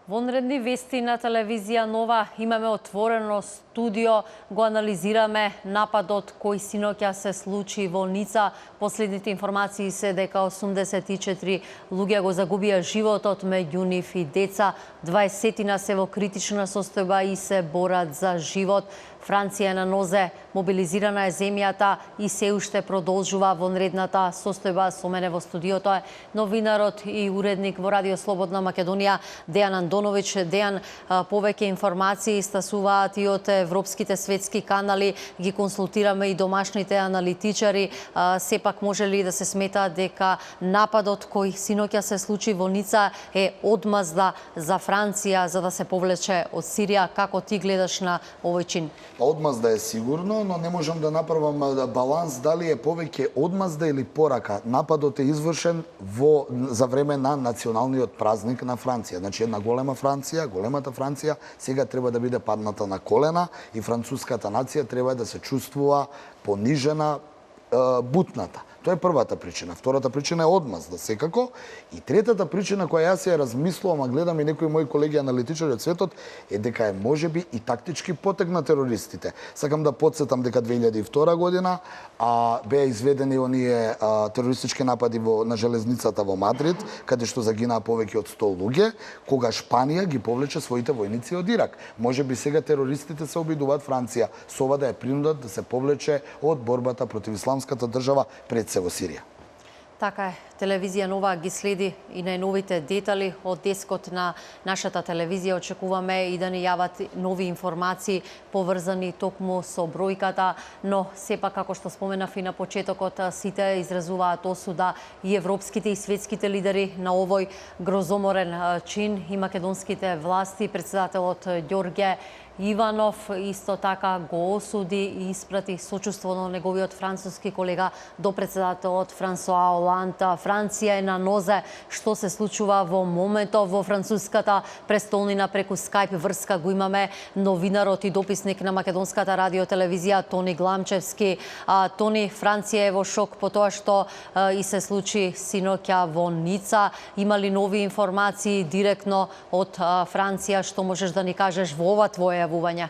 Вонредни вести на телевизија Нова. Имаме отворено студио, го анализираме нападот кој синоќа се случи во Ница. Последните информации се дека 84 луѓе го загубија животот, меѓу нив и деца. 20 се во критична состојба и се борат за живот. Франција е на нозе, мобилизирана е земјата и се уште продолжува вонредната состојба. Со мене во студиото е новинарот и уредник во Радио Слободна Македонија Дејан Андонович. Дејан, повеќе информации стасуваат и од европските светски канали, ги консултираме и домашните аналитичари. Сепак може ли да се смета дека нападот кој синоќа се случи во Ница е одмазда за Франција за да се повлече од Сирија? Како ти гледаш на овој чин? Одмазда е сигурно, но не можам да направам баланс дали е повеќе одмазда или порака. Нападот е извршен за време на националниот празник на Франција. Значи една голема Франција, големата Франција, сега треба да биде падната на колена и француската нација треба да се чувствува понижена, бутната. Тоа е првата причина. Втората причина е одмазда, секако. И третата причина која јас ја размислувам, а гледам и некои мои колеги аналитичари од светот, е дека е можеби и тактички потег на терористите. Сакам да потсетам дека 2002 година беа изведени оние терористички напади на железницата во Мадрид, каде што загинаа повеќе од 100 луѓе, кога Шпанија ги повлече своите војници од Ирак. Можеби сега терористите се обидуваат Франција со ова да ја принудат да се повлече од борбата против исламската држава пред се во Сирија. Така е, телевизија Нова ги следи и најновите детали од дескот на нашата телевизија. Очекуваме и да ни јават нови информации поврзани токму со бројката, но сепак, како што споменав и на почетокот, сите изразуваат осуда и европските и светските лидери на овој грозоморен чин и македонските власти. Председателот Ѓорѓе Иванов исто така го осуди и испрати сочувство на неговиот француски колега до председателот Франсоа Оланд. Франција е на нозе што се случува во моментов во француската престолнина. Преку Скајп врска го имаме новинарот и дописник на македонската радиотелевизија Тони Гламчевски. Тони, Франција е во шок по тоа што и се случи синоќа во Ница. Има ли нови информации директно од Франција? Што можеш да ни кажеш во ова твое јавување?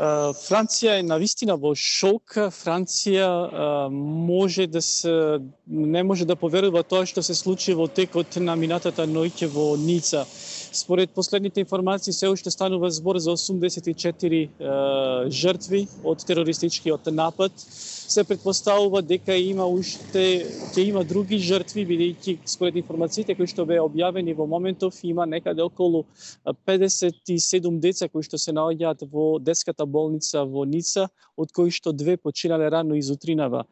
Франција е навистина во шок. Франција не може да поверува тоа што се случи во текот на минатата ноќ во Ница. Според последните информации се уште станува збор за 84 жртви од терористичкиот напад. Се претпоставува дека ќе има други жртви, бидејќи според информациите кои што беа објавени во моментов има некаде околу 57 деца кои што се наоѓаат во детската болница во Ница, од кои што 2 починале рано изутринава.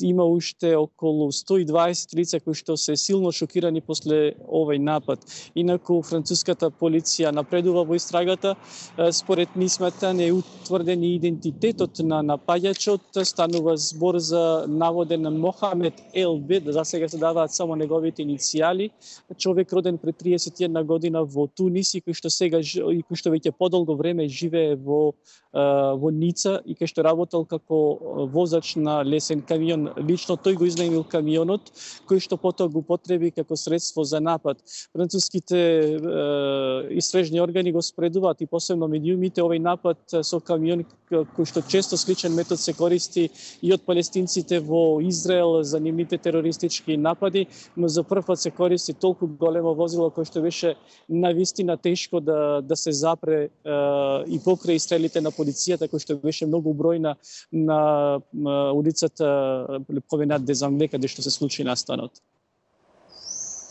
Има уште околу 120 лица кои што се силно шокирани после овој напад. Инаку француската полиција напредува во истрагата. Според нисмата е утврден и идентитетот на напаѓачот. Станува збор за наводен Мохамед Елбе, за сега се даваат само неговите иницијали. Човек роден пред 31 година во Тунис и кој што веќе подолго време живее во Ница и кој што работел како возач на лесен камион. Лично тој го изнаемил камионот, кој што потоа го употреби како средство за напад. Француските истражни органи го спредуваат и посебно медиумите овој напад со камион кој што често сличен метод се користи и од палестинците во Израел за нивните терористички напади, но за прв пат се користи толку големо возило кој што беше навистина тешко да се запре и покрај стрелите на полицијата кој што беше многу бројна на улицата Променад де Замле каде што се случи настанот.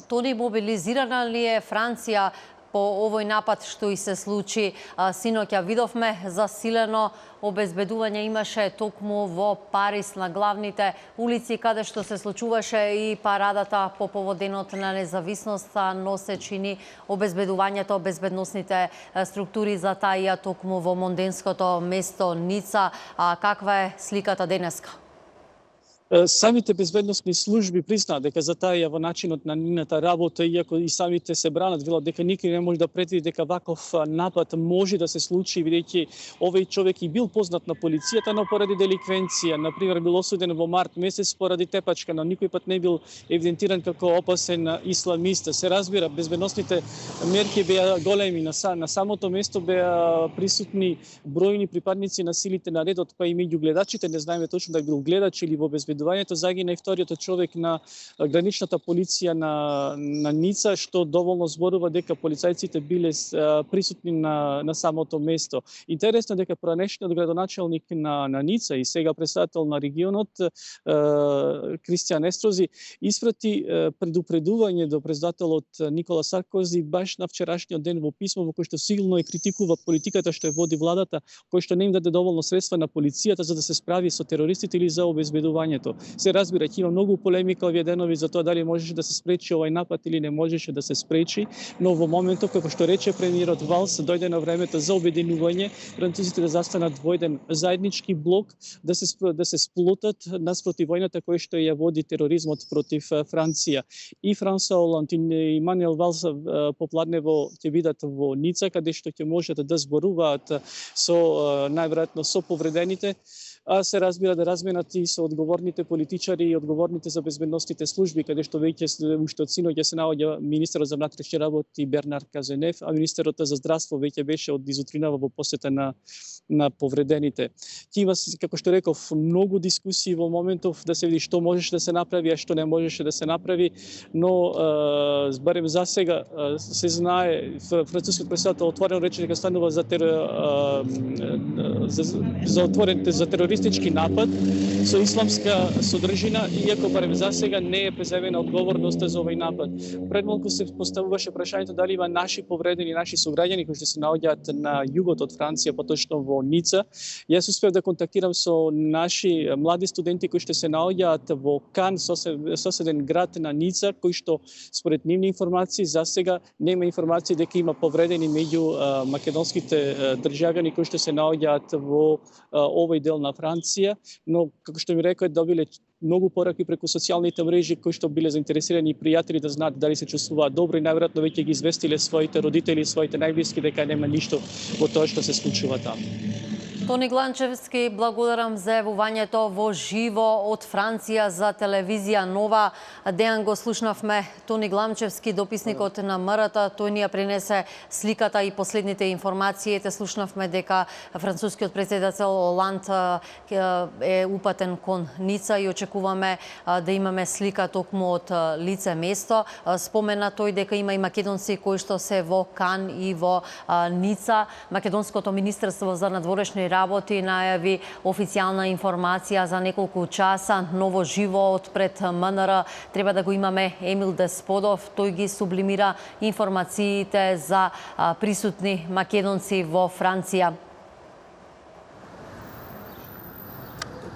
Тони, мобилизирана ли е Франција по овој напад што и се случи синоќа? Видовме засилено обезбедување имаше токму во Париз на главните улици каде што се случуваше и парадата по повод денот на независноста, но се чини обезбедувањето, безбедносните структури затаија токму во монденското место Ница. Каква е сликата денеска? Самите безбедносни служби признаат дека затаја во начинот на нивната работа, иако и самите се бранат, велат дека никој не може да предвиди дека ваков напад може да се случи, бидејќи овој човек и бил познат на полицијата, но поради деликвенција, на пример, бил осуден во март месец поради тепачка, но никој пат не бил евидентиран како опасен исламист. Се разбира, безбедносните мерки беа големи, на самото место беа присутни бројни припадници на силите на редот, па и меѓу гледачите, не знаеме точно дали бил гледач или во безбедувањето, загина и вториот човек на граничната полиција на Ница, што доволно зборува дека полицајците биле присутни на самото место. Интересно дека поранешниот градоначалник на Ница и сега председател на регионот Кристијан Естрози испрати предупредување до председателот Никола Саркози баш на вчерашниот ден во писмо во кој што силно ја критикува политиката што ја води владата, кој што не им даде доволно средства на полицијата за да се справи со терористите или за обезбедувањето. Се разбира, ќе има многу полемика овие денови за тоа дали можеше да се спречи овој напад или не можеше да се спречи, но во моментов, како што рече премиерот Валс, дојде на времето за обединување, французите да застанат во еден заеднички блок, да се сплотат наспротив војната која што ја води тероризмот против Франција. И Франсуа Оланд и Мануел Валс попладнево ќе бидат во Ница, каде што ќе можат да зборуваат со најверојатно со повредените, а се разбира да разменат и со одговорните политичари и одговорните за безбедносните служби, каде што веќе уште од синоќ се наоѓа министерот за внатрешни работи Бернар Казенев, а министерот за здравство веќе беше од изутринава во посета на повредените. Ќе има, како што реков, многу дискусии во моментов да се види што можеше да се направи, а што не можеше да се направи, но барем за сега се знае, францускиот председател отворено рече дека станува за терористички напад со исламска содржина, иако барем за сега не е преземена одговорноста за овој напад. Пред малку се поставуваше прашањето дали има наши повредени, наши сограѓани кои што се наоѓаат на југот од Франција, поточно во Ница. Јас успев да контактирам со наши млади студенти кои што се наоѓаат во Кан, соседен град на Ница, кои што според нивни информации за сега нема информации дека има повредени меѓу македонските државјани кои што се наоѓаат во овој дел на Франција, но како што ми рекоа добиле многу пораки преку социјалните мрежи кои што биле заинтересирани и пријатели да знаат дали се чувствуваат добро и најверојатно веќе ги известиле своите родители, своите најблиски дека нема ништо во тоа што се случува таму. Тони Гланчевски, благодарам за јавувањето во живо од Франција за телевизија Нова. Дејан го слушнавме Тони Гланчевски, дописникот на МРТ. Тој ни ја принесе сликата и последните информации. Те слушнавме дека францускиот претседател Оланд е упатен кон Ница и очекуваме да имаме слика токму од лице место. Спомена тој дека има и македонци кои што се во Кан и во Ница. Македонското министерство за надворешни работи најави официјална информација за неколку часа, ново живо од пред МНР. Треба да го имаме Емил Десподов. Тој ги сублимира информациите за присутни македонци во Франција.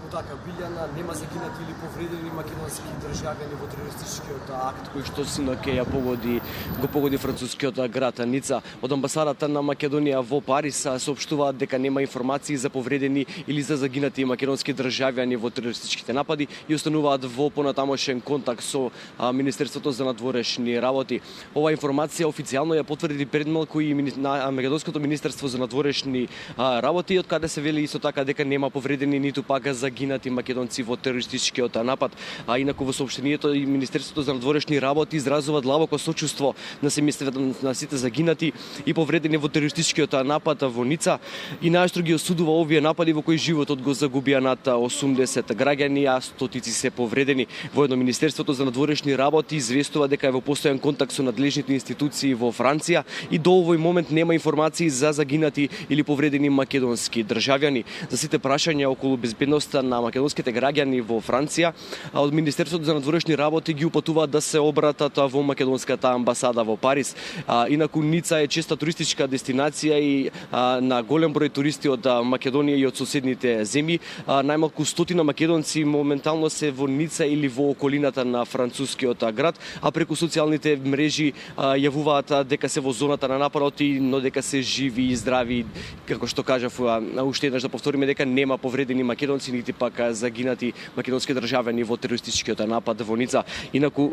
Така, Билјана, нема загинати или повредени македонски државјани во терористичкиот акт кој што синоќ го погоди францускиот град Ница. Од амбасадата на Македонија во Париз соопштуваат дека нема информации за повредени или за загинати македонски државјани во терористичките напади и остануваат во понатамошен контакт со Министерството за надворешни работи. Оваа информација официјално ја потврди пред малку и Македонското министерство за надворешни работи, од каде се вели исто така дека нема повредени ниту пак загинати македонци во терористичкиот напад. А инаку во соопштението и Министерството за надворешни работи изразува длабоко сочувство на семејствата на сите загинати и повредени во терористичкиот напад во Ница и најштро ги осудува овие напади во кои животот го загубија над 80 граѓани, а стотици се повредени. Воедно Министерството за надворешни работи известува дека е во постојан контакт со надлежните институции во Франција и до овој момент нема информации за загинати или повредени македонски државјани. За сите прашања околу безбедноста на македонските граѓани во Франција, од Министерството за надворешни работи ги упатуваат да се обратат во македонската амбасада во Париз. Инаку Ница е честа туристичка дестинација и на голем број туристи од Македонија и од соседните земји. Најмалку 100 македонци моментално се во Ница или во околината на францускиот град, а преку социјалните мрежи јавуваат дека се во зоната на нападот, но дека се живи и здрави. Како што кажав, уште еднаш да повториме дека нема повредени македонци нити пак загинати македонски државјани во терористичкиот напад во Ница. Инаку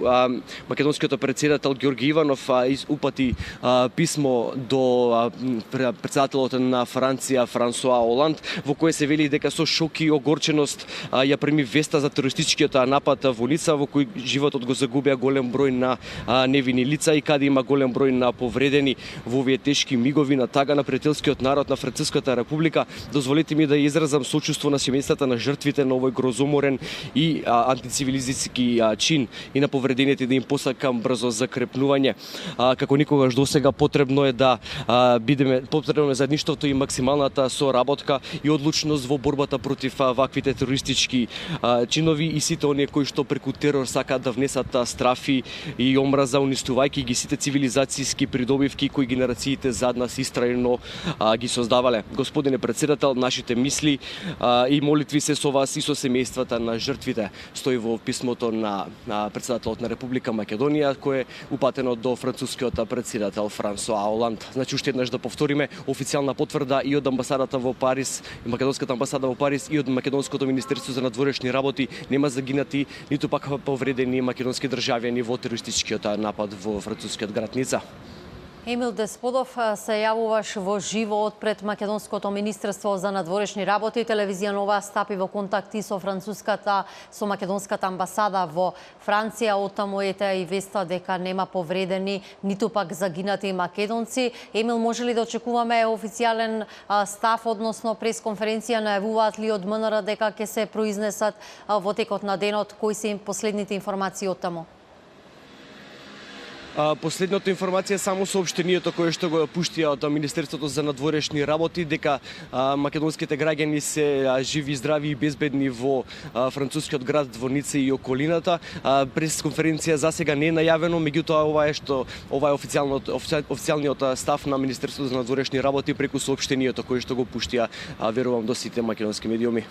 македонскиот председател Ѓорги Иванов упати писмо до председателот на Франција Франсуа Оланд, во кое се вели дека со шок и огорченост ја прими веста за терористичкиот напад во Ница, во кој животот го загубија голем број на невини лица и каде има голем број на повредени во овие тешки мигови на тага на пријателскиот народ на Француската република. Дозволете ми да изразам сочувство на семејствата на жртвите на овој грозоморен и антицивилизиски чин и на повредените да им посакам брзо закрепнување. Како никогаш досега потребно е да потребно е заедништвото и максималната соработка и одлучност во борбата против ваквите терористички чинови и сите оние кои што преку терор сакаат да внесат страфи и омраза, уништувајќи ги сите цивилизацијски придобивки кои генерациите зад нас истрајно ги создавале. Господине председател, нашите мисли и молитви се со вас и со семејствата на жртвите, стои во писмото на председателот на Република Македонија, кое е упатено до францускиот председател Франсуа Оланд. Значи, уште еднаш да повториме, официјална потврда и од амбасадата во Париз, и македонската амбасада во Париз и од македонското министерство за надворешни работи, нема загинати, ниту пак повредени македонски државјани во терористичкиот напад во францускиот град Ница. Емил Десподов, се јавуваш во живо од пред Македонското министерство за надворешни работи. Телевизија Нова стапи во контакт и со македонската амбасада во Франција. Оттаму ете и веста дека нема повредени, ниту пак загинати македонци. Емил, може ли да очекуваме официјален став, односно пресконференција? Најавуваат ли од МНР дека ќе се произнесат во текот на денот? Кои се последните информации оттаму? Последната информација само соопштението кое што го пуштија од Министерството за надворешни работи дека македонските граѓани се живи, здрави и безбедни во францускиот град во Ница и околината. Пресконференција засега не е најавено, меѓутоа ова е официјалниот став на Министерството за надворешни работи преку соопштението кое што го пуштија, верувам, до сите македонски медиуми.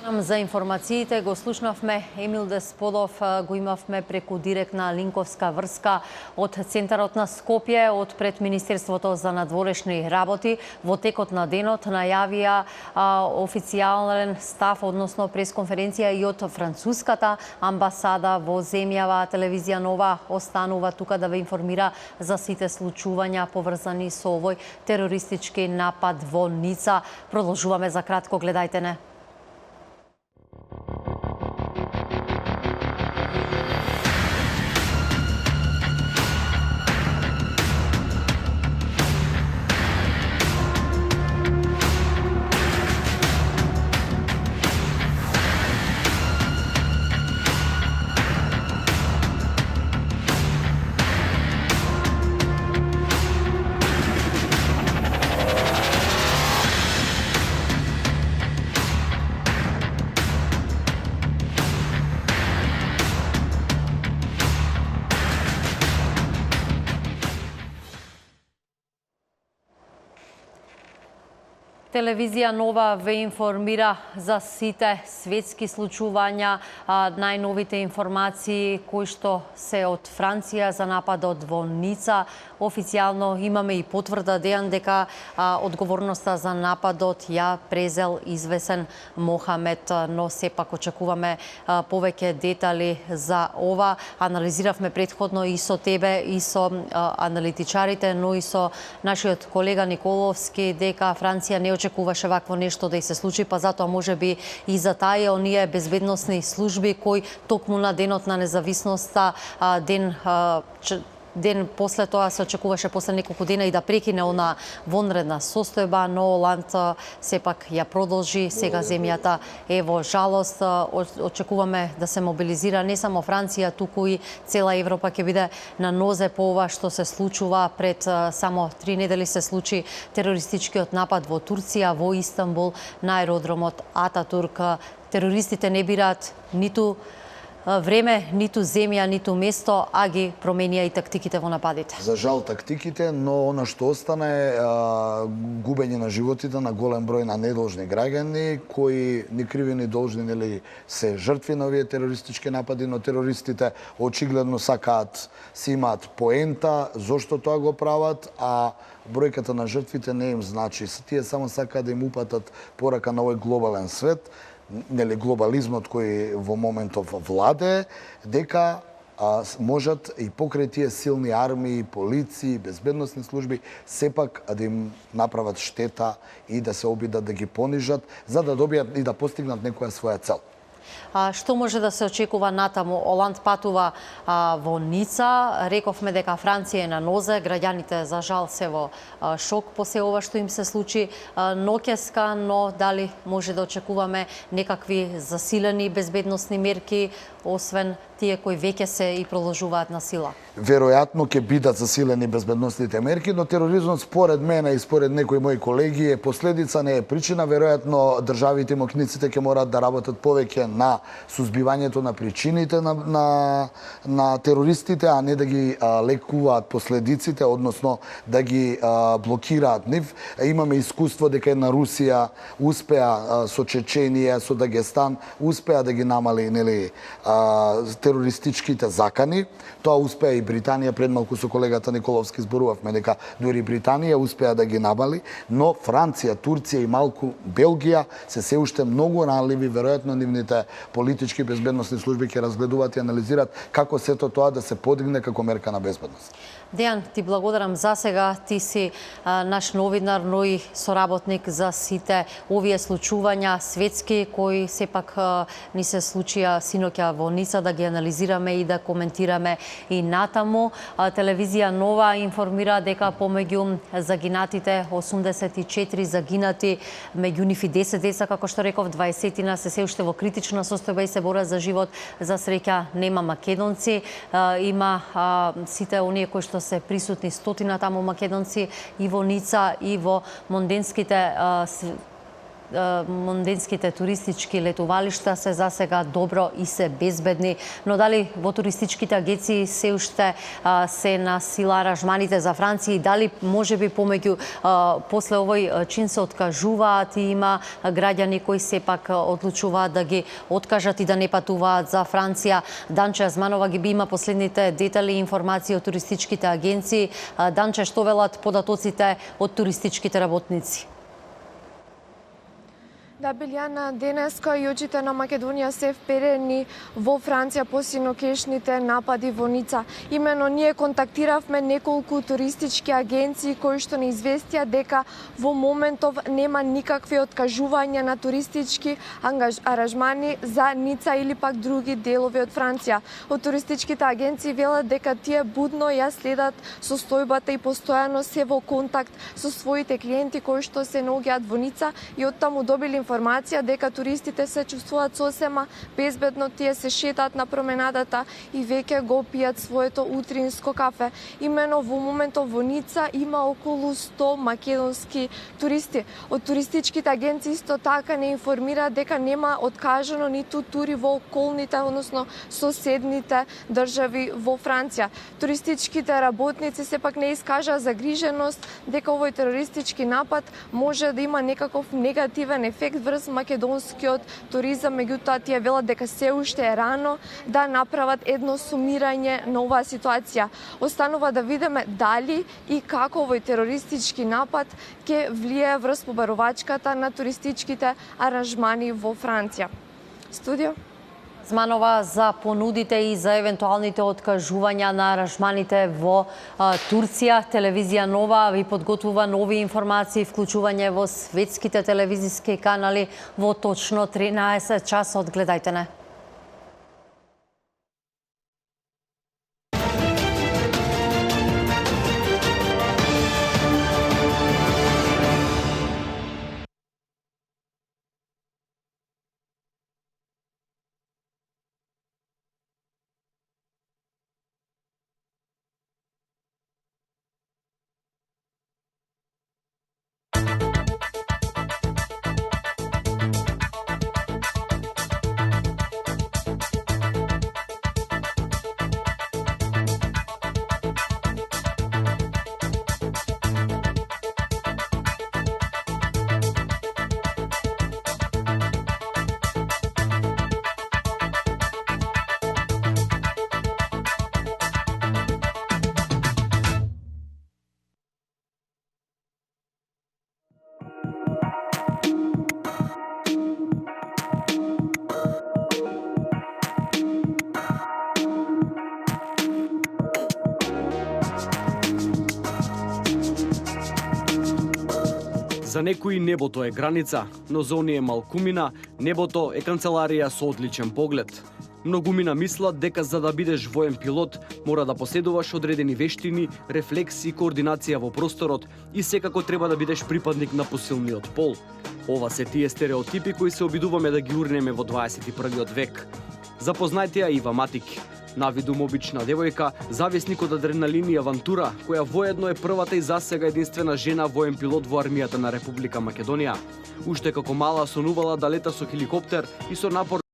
За информациите го слушнавме Емил Десподов, го имавме преку директна линковска врска од центарот на Скопје, од пред Министерството за надворешни работи. Во текот на денот најавија официјален став, односно пресконференција и од француската амбасада во земјава. Телевизија Нова останува тука да ве информира за сите случувања поврзани со овој терористички напад во Ница. Продолжуваме за кратко, гледајте не. Телевизија Нова ве информира за сите светски случувања, најновите информации кои што се од Франција за нападот во Ница. Официјално имаме и потврда Дејан дека одговорноста за нападот ја презел извесен Мохамед, но сепак очекуваме повеќе детали за ова. Анализиравме претходно и со тебе, и со аналитичарите, но и со нашиот колега Николовски дека Франција не очекуваше вакво нешто да и се случи, па затоа можеби и за таа оние безбедносни служби кои токму на денот на независноста, ден после тоа се очекуваше после неколку дена и да прекине она вонредна состојба, но Оланд сепак ја продолжи. Сега земјата е во жалост. Очекуваме да се мобилизира не само Франција, туку и цела Европа ќе биде на нозе по ова што се случува. Пред само 3 недели се случи терористичкиот напад во Турција, во Истанбул, на аеродромот Ататурк. Терористите не бираат ниту време, ниту земја, ниту место, а ги променија и тактиките во нападите. За жал тактиките, но она што остана е губење на животите на голем број на недолжни граѓани кои ни криви ни должни нели се жртви на овие терористички напади, но терористите очигледно сакаат си имаат поента зошто тоа го прават, а бројката на жртвите не им значи. Тие само сакаат да им упатат порака на овој глобален свет глобализмот кој во моментов владее, дека можат и покрај тие силни армии, полиции, безбедносни служби, сепак да им направат штета и да се обидат да ги понижат, за да добијат и да постигнат некоја своја цел. Што може да се очекува натаму? Оланд патува во Ница. Рековме дека Франција е на нозе. Граѓаните, за жал, се во шок по се ова што им се случи ноќеска, но дали може да очекуваме некакви засилени безбедносни мерки, освен тие кои веќе се и продолжуваат на сила? Веројатно ќе бидат засилени безбедносните мерки, но тероризмот според мене и според некои мои колеги е последица, не е причина. Веројатно државите и мокниците ќе мораат да работат повеќе на сузбивањето на причините на терористите, а не да ги лекуваат последиците, односно да ги блокираат нив. Имаме искуство дека една Русија успеа со Чеченија, со Дагестан, успеа да ги намали терористичките закани. Тоа успеа и Британија, пред малку со колегата Николовски зборувавме дека дури Британија успеа да ги намали, но Франција, Турција и малку Белгија се уште многу ранливи. Веројатно нивните политички безбедносни служби ќе разгледуваат и анализираат како сето тоа да се подигне како мерка на безбедност. Дејан, ти благодарам за сега. Ти си наш новинар, но и соработник за сите овие случувања светски кои сепак ни се случија синоќа во Ница, да ги анализираме и да коментираме и натаму. Телевизија Нова информира дека помеѓу загинатите 84 загинати, меѓу нив и 10 деца, како што реков, 20 се уште во критична состојба и се борат за живот. За среќа нема македонци, има сите оние кои што се присутни, стотина таму македонци и во Ница и во монденските туристички летувалишта се за сега добро и се безбедни, но дали во туристичките агенции се уште се на сила аранжманите за Франција и дали можеби помеѓу после овој чин се откажуваат и има граѓани кои сепак одлучуваат да ги откажат и да не патуваат за Франција. Данче Азманова ги има последните детали и информации од туристичките агенции. Данче, што велат податоците од туристичките работници? Да, Билјана, денеска и очите на Македонија се вперени во Франција по синокешните напади во Ница. Имено ние контактиравме неколку туристички агенции кои што ни известија дека во моментов нема никакви откажувања на туристички аранжмани за Ница или пак други делови од Франција. Од туристичките агенции велат дека тие будно ја следат состојбата и постојано се во контакт со своите клиенти кои што се наоѓаат во Ница и оттаму добили информација дека туристите се чувствуваат сосема безбедно, тие се шетаат на променадата и веќе го пијат своето утринско кафе. Имено во моментов во Ница има околу 100 македонски туристи. Од туристичките агенции исто така не информираат дека нема откажано ниту тури во околните, односно соседните држави во Франција. Туристичките работници сепак не искажаа загриженост дека овој терористички напад може да има некаков негативен ефект врз македонскиот туризам, меѓутоа тие велат дека се уште е рано да направат едно сумирање на оваа ситуација. Останува да видиме дали и како овој терористички напад ќе влие врз побарувачката на туристичките аранжмани во Франција. Студио. Зманова, за понудите и за евентуалните откажувања на аранжманите во Турција. Телевизија Нова ви подготвува нови информации, вклучување во светските телевизиски канали во точно 13 часот. Гледајте не. За некои небото е граница, но за оние малкумина, небото е канцеларија со одличен поглед. Многумина мислат дека за да бидеш воен пилот, мора да поседуваш одредени вештини, рефлекси и координација во просторот и секако треба да бидеш припадник на посилниот пол. Ова се тие стереотипи кои се обидуваме да ги урнеме во 21. век. Запознајте ја Ива Матик, навидум обична девојка, зависник од адреналин и авантура, која воедно е првата и засега единствена жена воен пилот во армијата на Република Македонија. Уште како мала сонувала да лета со хеликоптер и со напор